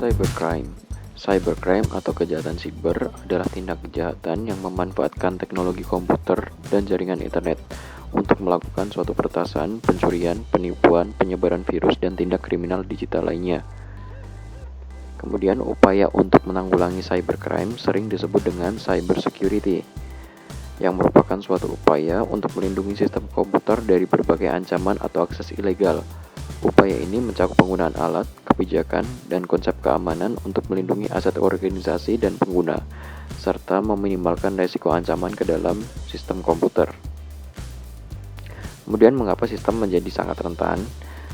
Cybercrime. Cybercrime atau kejahatan siber adalah tindak kejahatan yang memanfaatkan teknologi komputer dan jaringan internet untuk melakukan suatu peretasan, pencurian, penipuan, penyebaran virus, dan tindak kriminal digital lainnya. Kemudian upaya untuk menanggulangi cybercrime sering disebut dengan cybersecurity, yang merupakan suatu upaya untuk melindungi sistem komputer dari berbagai ancaman atau akses ilegal. Upaya ini mencakup penggunaan alat, kebijakan, dan konsep keamanan untuk melindungi aset organisasi dan pengguna, serta meminimalkan risiko ancaman ke dalam sistem komputer. Kemudian mengapa sistem menjadi sangat rentan?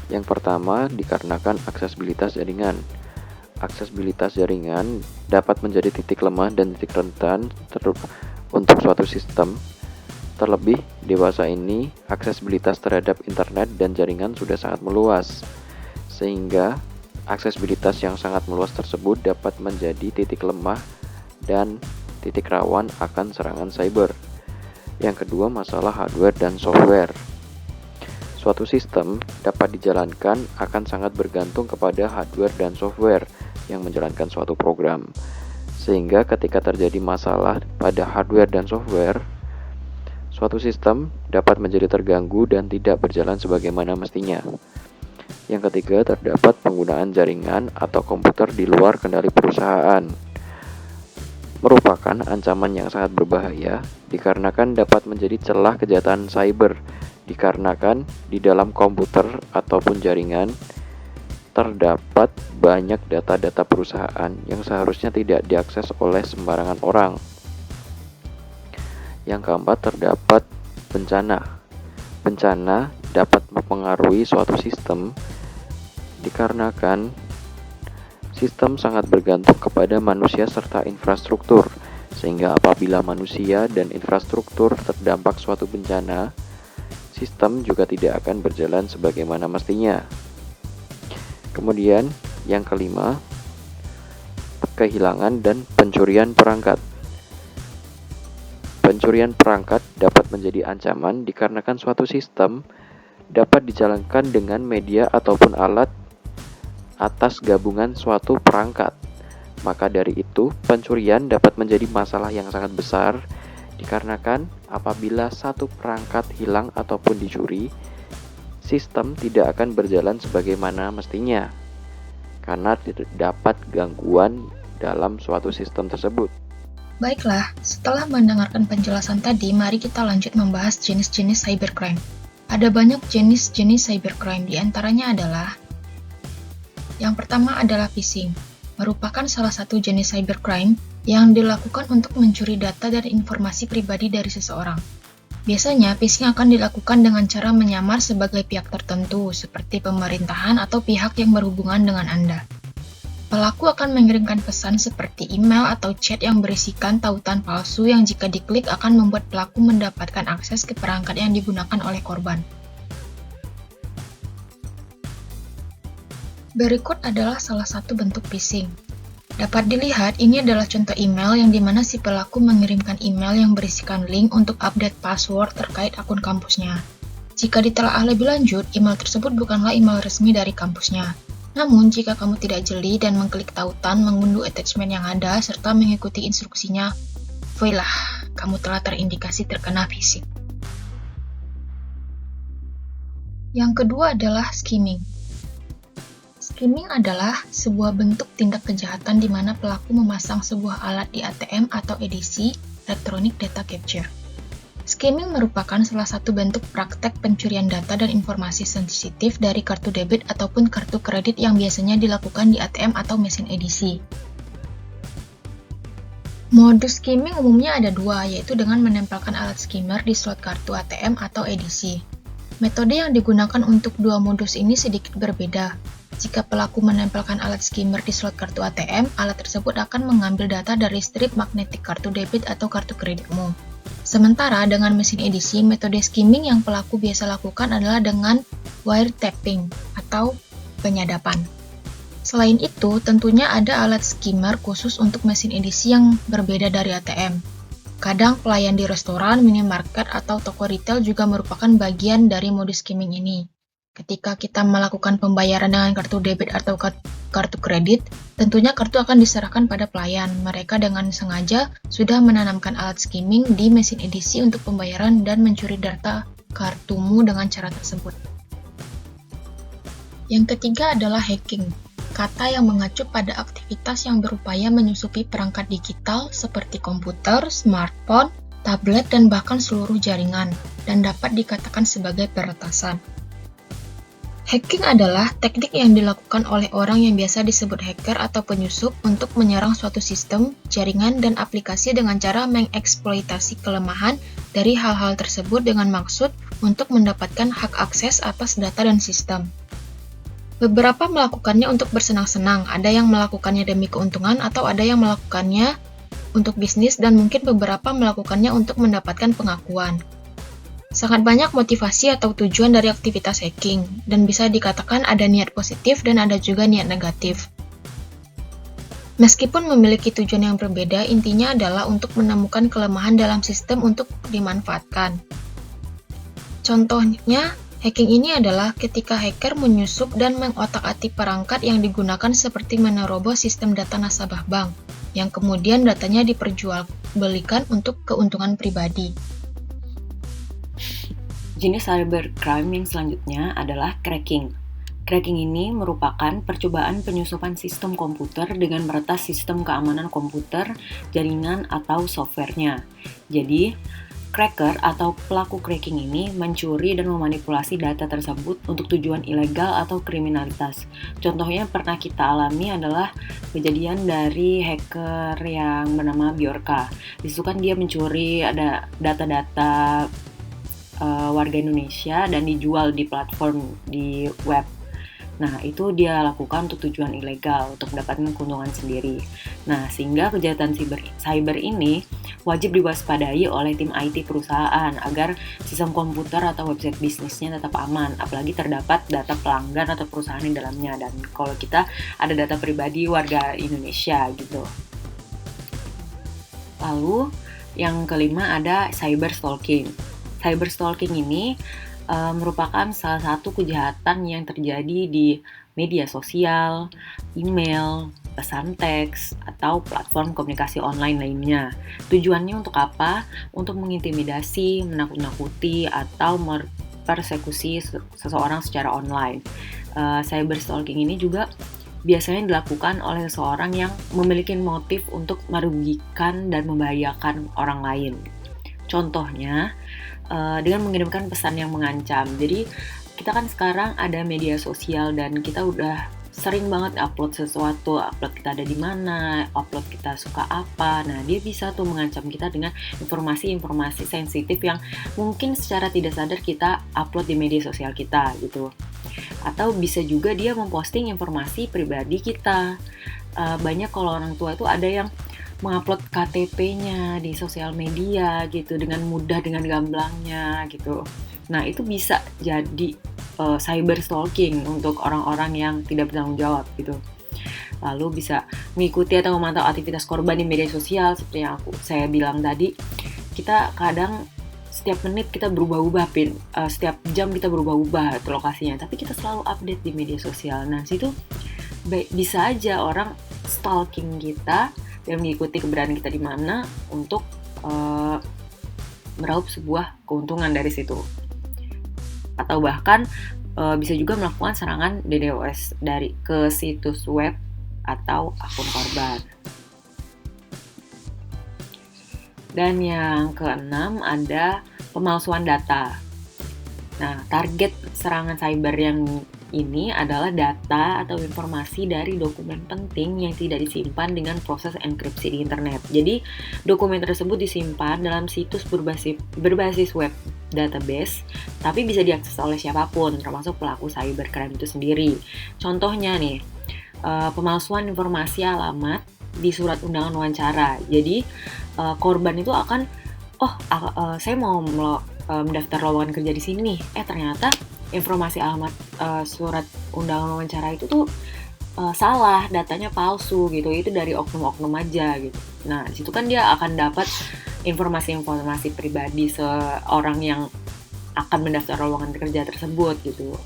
Yang pertama, dikarenakan aksesibilitas jaringan. Aksesibilitas jaringan dapat menjadi titik lemah dan titik rentan untuk suatu sistem. Terlebih, dewasa ini, aksesibilitas terhadap internet dan jaringan sudah sangat meluas, sehingga aksesibilitas yang sangat meluas tersebut dapat menjadi titik lemah dan titik rawan akan serangan cyber. Yang kedua, masalah hardware dan software. Suatu sistem dapat dijalankan akan sangat bergantung kepada hardware dan software yang menjalankan suatu program, sehingga ketika terjadi masalah pada hardware dan software, suatu sistem dapat menjadi terganggu dan tidak berjalan sebagaimana mestinya. Yang ketiga, terdapat penggunaan jaringan atau komputer di luar kendali perusahaan. Merupakan ancaman yang sangat berbahaya dikarenakan dapat menjadi celah kejahatan cyber, dikarenakan di dalam komputer ataupun jaringan terdapat banyak data-data perusahaan yang seharusnya tidak diakses oleh sembarangan orang. Yang keempat, terdapat bencana. Bencana dapat mempengaruhi suatu sistem dikarenakan sistem sangat bergantung kepada manusia serta infrastruktur, sehingga apabila manusia dan infrastruktur terdampak suatu bencana, sistem juga tidak akan berjalan sebagaimana mestinya. Kemudian, yang kelima, kehilangan dan pencurian perangkat. Pencurian perangkat dapat menjadi ancaman dikarenakan suatu sistem dapat dijalankan dengan media ataupun alat atas gabungan suatu perangkat. Maka dari itu, pencurian dapat menjadi masalah yang sangat besar dikarenakan apabila satu perangkat hilang ataupun dicuri, sistem tidak akan berjalan sebagaimana mestinya karena terdapat gangguan dalam suatu sistem tersebut. Baiklah, setelah mendengarkan penjelasan tadi, mari kita lanjut membahas jenis-jenis cybercrime. Ada banyak jenis-jenis cybercrime, di antaranya adalah yang pertama adalah phishing, merupakan salah satu jenis cybercrime yang dilakukan untuk mencuri data dan informasi pribadi dari seseorang. Biasanya, phishing akan dilakukan dengan cara menyamar sebagai pihak tertentu, seperti pemerintahan atau pihak yang berhubungan dengan Anda. Pelaku akan mengirimkan pesan seperti email atau chat yang berisikan tautan palsu yang jika diklik akan membuat pelaku mendapatkan akses ke perangkat yang digunakan oleh korban. Berikut adalah salah satu bentuk phishing. Dapat dilihat, ini adalah contoh email yang dimana si pelaku mengirimkan email yang berisikan link untuk update password terkait akun kampusnya. Jika ditelaah lebih lanjut, email tersebut bukanlah email resmi dari kampusnya. Namun, jika kamu tidak jeli dan mengklik tautan, mengunduh attachment yang ada, serta mengikuti instruksinya, voila, kamu telah terindikasi terkena phishing. Yang kedua adalah skimming. Skimming adalah sebuah bentuk tindak kejahatan di mana pelaku memasang sebuah alat di ATM atau EDC, Electronic Data Capture. Skimming merupakan salah satu bentuk praktek pencurian data dan informasi sensitif dari kartu debit ataupun kartu kredit yang biasanya dilakukan di ATM atau mesin edisi. Modus skimming umumnya ada dua, yaitu dengan menempelkan alat skimmer di slot kartu ATM atau edisi. Metode yang digunakan untuk dua modus ini sedikit berbeda. Jika pelaku menempelkan alat skimmer di slot kartu ATM, alat tersebut akan mengambil data dari strip magnetik kartu debit atau kartu kreditmu. Sementara dengan mesin edisi, metode skimming yang pelaku biasa lakukan adalah dengan wiretapping atau penyadapan. Selain itu, tentunya ada alat skimmer khusus untuk mesin edisi yang berbeda dari ATM. Kadang pelayan di restoran, minimarket, atau toko retail juga merupakan bagian dari modus skimming ini. Ketika kita melakukan pembayaran dengan kartu debit atau kartu kredit, tentunya kartu akan diserahkan pada pelayan. Mereka dengan sengaja sudah menanamkan alat skimming di mesin edisi untuk pembayaran dan mencuri data kartumu dengan cara tersebut. Yang ketiga adalah hacking, kata yang mengacu pada aktivitas yang berupaya menyusupi perangkat digital seperti komputer, smartphone, tablet, dan bahkan seluruh jaringan, dan dapat dikatakan sebagai peretasan. Hacking adalah teknik yang dilakukan oleh orang yang biasa disebut hacker atau penyusup untuk menyerang suatu sistem, jaringan, dan aplikasi dengan cara mengeksploitasi kelemahan dari hal-hal tersebut dengan maksud untuk mendapatkan hak akses atas data dan sistem. Beberapa melakukannya untuk bersenang-senang, ada yang melakukannya demi keuntungan atau ada yang melakukannya untuk bisnis dan mungkin beberapa melakukannya untuk mendapatkan pengakuan. Sangat banyak motivasi atau tujuan dari aktivitas hacking, dan bisa dikatakan ada niat positif dan ada juga niat negatif. Meskipun memiliki tujuan yang berbeda, intinya adalah untuk menemukan kelemahan dalam sistem untuk dimanfaatkan. Contohnya, hacking ini adalah ketika hacker menyusup dan mengotak-atik perangkat yang digunakan seperti menerobos sistem data nasabah bank, yang kemudian datanya diperjualbelikan untuk keuntungan pribadi. Jenis cybercrime yang selanjutnya adalah cracking. Cracking ini merupakan percobaan penyusupan sistem komputer dengan meretas sistem keamanan komputer, jaringan, atau softwarenya. Jadi, cracker atau pelaku cracking ini mencuri dan memanipulasi data tersebut untuk tujuan ilegal atau kriminalitas. Contohnya pernah kita alami adalah kejadian dari hacker yang bernama Bjorka. Disitu kan dia mencuri ada data-data warga Indonesia dan dijual di platform di web. Nah, itu dia lakukan untuk tujuan ilegal, untuk mendapatkan keuntungan sendiri. Nah, sehingga kejahatan cyber ini wajib diwaspadai oleh tim IT perusahaan agar sistem komputer atau website bisnisnya tetap aman, apalagi terdapat data pelanggan atau perusahaan di dalamnya, dan kalau kita ada data pribadi warga Indonesia gitu. Lalu, yang kelima ada cyber stalking. Cyber stalking ini merupakan salah satu kejahatan yang terjadi di media sosial, email, pesan teks, atau platform komunikasi online lainnya. Tujuannya untuk apa? Untuk mengintimidasi, menakut-nakuti, atau mempersekusi seseorang secara online. Cyber stalking ini juga biasanya dilakukan oleh seseorang yang memiliki motif untuk merugikan dan membahayakan orang lain. Contohnya, dengan mengirimkan pesan yang mengancam. Jadi, kita kan sekarang ada media sosial dan kita udah sering banget upload sesuatu, upload kita ada di mana, upload kita suka apa. Nah, dia bisa tuh mengancam kita dengan informasi-informasi sensitif yang mungkin secara tidak sadar kita upload di media sosial kita gitu. Atau bisa juga dia memposting informasi pribadi kita. Banyak kalau orang tua itu ada yang mengupload KTP-nya di sosial media gitu dengan mudah, dengan gamblangnya gitu. Nah, itu bisa jadi cyber stalking untuk orang-orang yang tidak bertanggung jawab gitu. Lalu bisa mengikuti atau memantau aktivitas korban di media sosial seperti yang saya bilang tadi. Kita kadang setiap menit kita berubah-ubah, setiap jam kita berubah-ubah lokasinya, tapi kita selalu update di media sosial. Nah, situ bisa aja orang stalking kita dan mengikuti keberadaan kita di mana untuk meraup sebuah keuntungan dari situ. Atau bahkan bisa juga melakukan serangan DDoS ke situs web atau akun korban. Dan yang keenam ada pemalsuan data. Nah, target serangan cyber yang ini adalah data atau informasi dari dokumen penting yang tidak disimpan dengan proses enkripsi di internet. Jadi, dokumen tersebut disimpan dalam situs berbasis web database, tapi bisa diakses oleh siapapun, termasuk pelaku cybercrime itu sendiri. Contohnya nih, pemalsuan informasi alamat di surat undangan wawancara. Jadi, korban itu akan, saya mau mendaftar lowongan kerja di sini. Ternyata informasi alamat surat undangan wawancara itu tuh salah, datanya palsu gitu. Itu dari oknum-oknum aja gitu. Nah, di situ kan dia akan dapat informasi-informasi pribadi seorang yang akan mendaftar lowongan kerja tersebut gitu.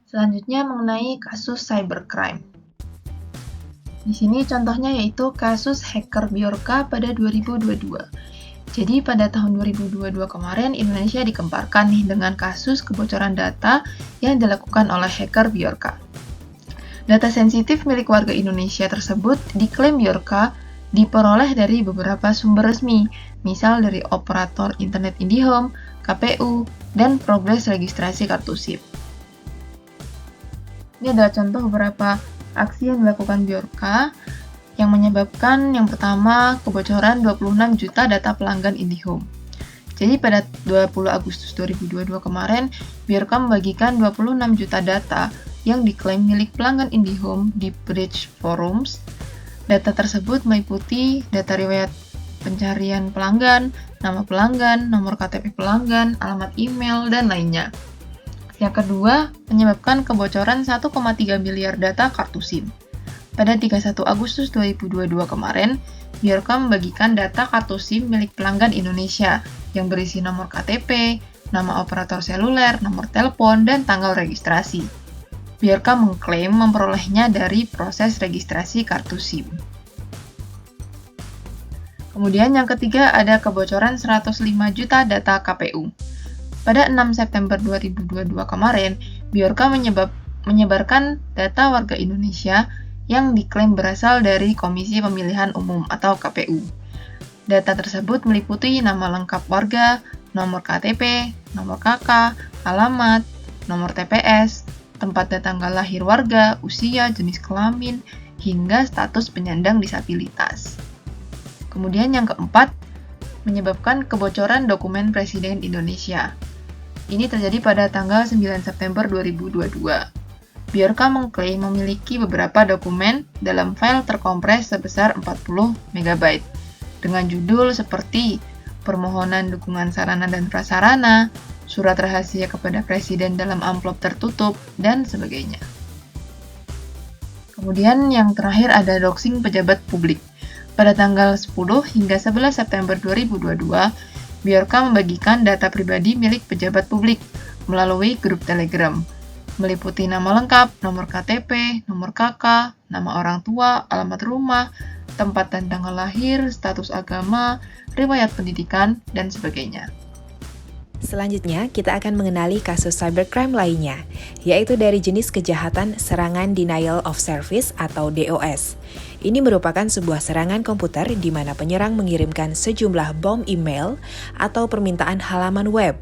Selanjutnya mengenai kasus cybercrime. Di sini contohnya yaitu kasus hacker Bjorka pada 2022. Jadi pada tahun 2022 kemarin Indonesia dikemparkan nih dengan kasus kebocoran data yang dilakukan oleh hacker Bjorka. Data sensitif milik warga Indonesia tersebut diklaim Bjorka diperoleh dari beberapa sumber resmi, misal dari operator internet IndiHome, KPU, dan progres registrasi kartu SIM. Ini adalah contoh beberapa aksi yang dilakukan Bjorka yang menyebabkan yang pertama kebocoran 26 juta data pelanggan IndiHome. Jadi pada 20 Agustus 2022 kemarin, Bjorka membagikan 26 juta data yang diklaim milik pelanggan IndiHome di Bridge Forums. Data tersebut meliputi data riwayat pencarian pelanggan, nama pelanggan, nomor KTP pelanggan, alamat email, dan lainnya. Yang kedua, menyebabkan kebocoran 1,3 miliar data kartu SIM. Pada 31 Agustus 2022 kemarin, Bjorka membagikan data kartu SIM milik pelanggan Indonesia yang berisi nomor KTP, nama operator seluler, nomor telepon, dan tanggal registrasi. Bjorka mengklaim memperolehnya dari proses registrasi kartu SIM. Kemudian yang ketiga ada kebocoran 105 juta data KPU. Pada 6 September 2022 kemarin, Bjorka menyebarkan data warga Indonesia yang diklaim berasal dari Komisi Pemilihan Umum atau KPU. Data tersebut meliputi nama lengkap warga, nomor KTP, nomor KK, alamat, nomor TPS, tempat dan tanggal lahir warga, usia, jenis kelamin, hingga status penyandang disabilitas. Kemudian yang keempat, menyebabkan kebocoran dokumen Presiden Indonesia. Ini terjadi pada tanggal 9 September 2022. Bjorka mengklaim memiliki beberapa dokumen dalam file terkompres sebesar 40 MB dengan judul seperti permohonan dukungan sarana dan prasarana, surat rahasia kepada Presiden dalam amplop tertutup, dan sebagainya. Kemudian yang terakhir ada doxing pejabat publik. Pada tanggal 10 hingga 11 September 2022, Bjorka membagikan data pribadi milik pejabat publik melalui grup Telegram, meliputi nama lengkap, nomor KTP, nomor KK, nama orang tua, alamat rumah, tempat dan tanggal lahir, status agama, riwayat pendidikan, dan sebagainya. Selanjutnya, kita akan mengenali kasus cybercrime lainnya, yaitu dari jenis kejahatan serangan denial of service atau DOS. Ini merupakan sebuah serangan komputer di mana penyerang mengirimkan sejumlah bom email atau permintaan halaman web,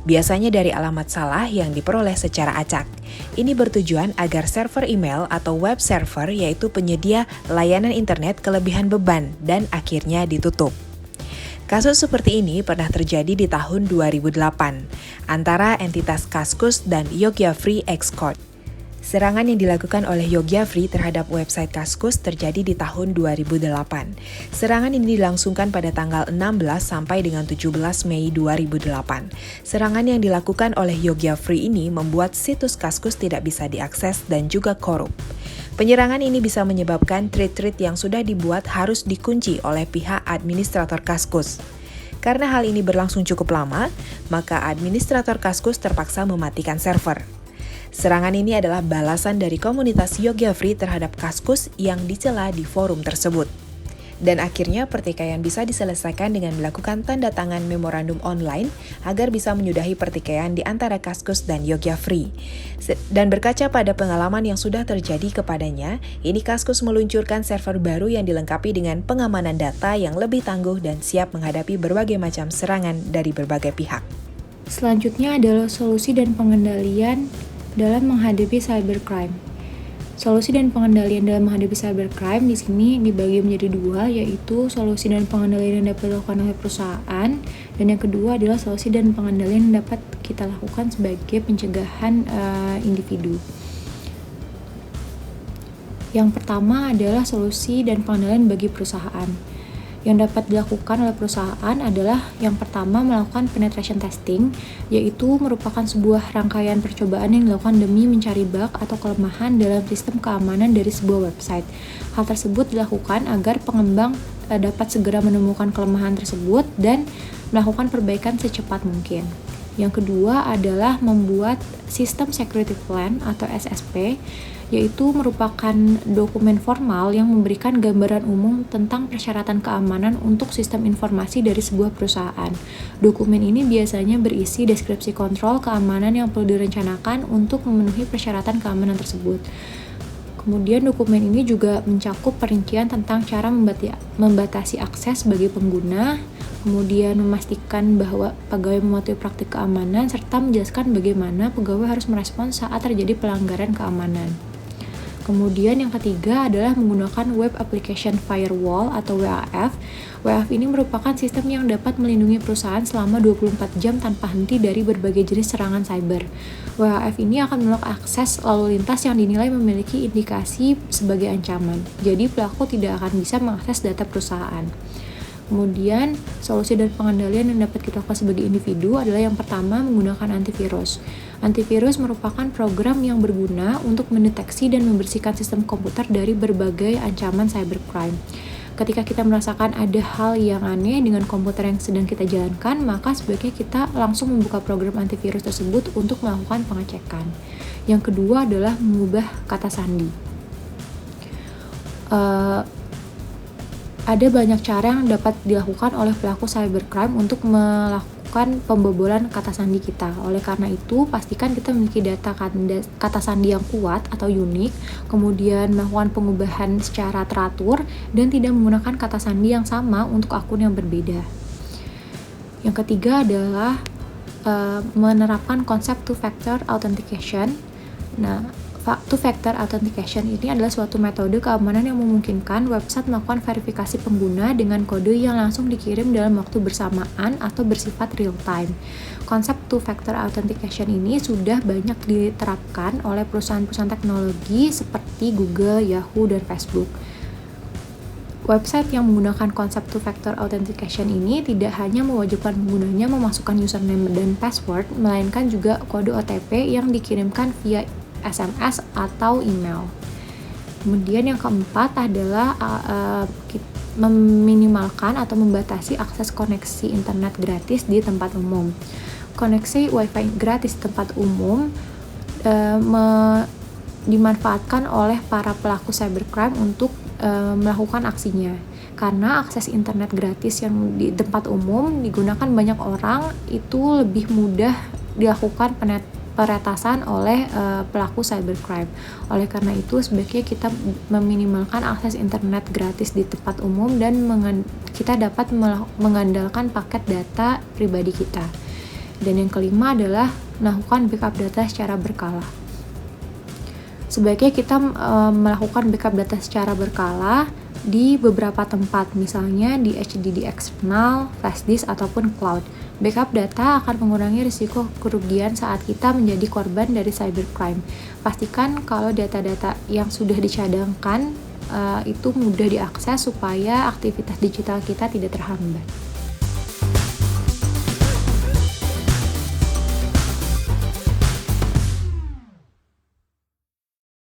biasanya dari alamat salah yang diperoleh secara acak. Ini bertujuan agar server email atau web server, yaitu penyedia layanan internet, kelebihan beban dan akhirnya ditutup. Kasus seperti ini pernah terjadi di tahun 2008 antara entitas Kaskus dan Yogya Free Escort. Serangan yang dilakukan oleh Yogya Free terhadap website Kaskus terjadi di tahun 2008. Serangan ini dilangsungkan pada tanggal 16 sampai dengan 17 Mei 2008. Serangan yang dilakukan oleh Yogya Free ini membuat situs Kaskus tidak bisa diakses dan juga korup. Penyerangan ini bisa menyebabkan tweet-tweet yang sudah dibuat harus dikunci oleh pihak administrator Kaskus. Karena hal ini berlangsung cukup lama, maka administrator Kaskus terpaksa mematikan server. Serangan ini adalah balasan dari komunitas Yogya Free terhadap Kaskus yang dicela di forum tersebut. Dan akhirnya pertikaian bisa diselesaikan dengan melakukan tanda tangan memorandum online agar bisa menyudahi pertikaian di antara Kaskus dan Yogya Free. Dan berkaca pada pengalaman yang sudah terjadi kepadanya, ini Kaskus meluncurkan server baru yang dilengkapi dengan pengamanan data yang lebih tangguh dan siap menghadapi berbagai macam serangan dari berbagai pihak. Selanjutnya adalah solusi dan pengendalian dalam menghadapi cybercrime. Solusi dan pengendalian dalam menghadapi cybercrime di sini dibagi menjadi dua, yaitu solusi dan pengendalian yang dapat dilakukan oleh perusahaan, dan yang kedua adalah solusi dan pengendalian yang dapat kita lakukan sebagai pencegahan individu. Yang pertama adalah solusi dan pengendalian bagi perusahaan. Yang dapat dilakukan oleh perusahaan adalah yang pertama melakukan penetration testing, yaitu merupakan sebuah rangkaian percobaan yang dilakukan demi mencari bug atau kelemahan dalam sistem keamanan dari sebuah website. Hal tersebut dilakukan agar pengembang dapat segera menemukan kelemahan tersebut dan melakukan perbaikan secepat mungkin. Yang kedua adalah membuat System Security Plan atau SSP, yaitu merupakan dokumen formal yang memberikan gambaran umum tentang persyaratan keamanan untuk sistem informasi dari sebuah perusahaan. Dokumen ini biasanya berisi deskripsi kontrol keamanan yang perlu direncanakan untuk memenuhi persyaratan keamanan tersebut. Kemudian dokumen ini juga mencakup perincian tentang cara membatasi akses bagi pengguna, kemudian memastikan bahwa pegawai mematuhi praktik keamanan, serta menjelaskan bagaimana pegawai harus merespons saat terjadi pelanggaran keamanan. Kemudian yang ketiga adalah menggunakan Web Application Firewall atau WAF. WAF ini merupakan sistem yang dapat melindungi perusahaan selama 24 jam tanpa henti dari berbagai jenis serangan cyber. WAF ini akan menolak akses lalu lintas yang dinilai memiliki indikasi sebagai ancaman. Jadi pelaku tidak akan bisa mengakses data perusahaan. Kemudian, solusi dan pengendalian yang dapat kita lakukan sebagai individu adalah yang pertama, menggunakan antivirus. Antivirus merupakan program yang berguna untuk mendeteksi dan membersihkan sistem komputer dari berbagai ancaman cybercrime. Ketika kita merasakan ada hal yang aneh dengan komputer yang sedang kita jalankan, maka sebaiknya kita langsung membuka program antivirus tersebut untuk melakukan pengecekan. Yang kedua adalah mengubah kata sandi. Ada banyak cara yang dapat dilakukan oleh pelaku cybercrime untuk melakukan pembobolan kata sandi kita. Oleh karena itu, pastikan kita memiliki kata sandi yang kuat atau unik, kemudian melakukan pengubahan secara teratur, dan tidak menggunakan kata sandi yang sama untuk akun yang berbeda. Yang ketiga adalah menerapkan konsep two-factor authentication. Nah, two-factor authentication ini adalah suatu metode keamanan yang memungkinkan website melakukan verifikasi pengguna dengan kode yang langsung dikirim dalam waktu bersamaan atau bersifat real-time. Konsep two-factor authentication ini sudah banyak diterapkan oleh perusahaan-perusahaan teknologi seperti Google, Yahoo, dan Facebook. Website yang menggunakan konsep two-factor authentication ini tidak hanya mewajibkan penggunanya memasukkan username dan password, melainkan juga kode OTP yang dikirimkan via SMS atau email. Kemudian yang keempat adalah meminimalkan atau membatasi akses koneksi internet gratis di tempat umum. Koneksi WiFi gratis di tempat umum dimanfaatkan oleh para pelaku cybercrime untuk melakukan aksinya. Karena akses internet gratis yang di tempat umum digunakan banyak orang, itu lebih mudah dilakukan peretasan oleh pelaku cybercrime. Oleh karena itu, sebaiknya kita meminimalkan akses internet gratis di tempat umum dan kita dapat mengandalkan paket data pribadi kita. Dan yang kelima adalah melakukan backup data secara berkala. Sebaiknya kita melakukan backup data secara berkala di beberapa tempat, misalnya di HDD eksternal, flash disk, ataupun cloud. Backup data akan mengurangi risiko kerugian saat kita menjadi korban dari cybercrime. Pastikan kalau data-data yang sudah dicadangkan itu mudah diakses supaya aktivitas digital kita tidak terhambat.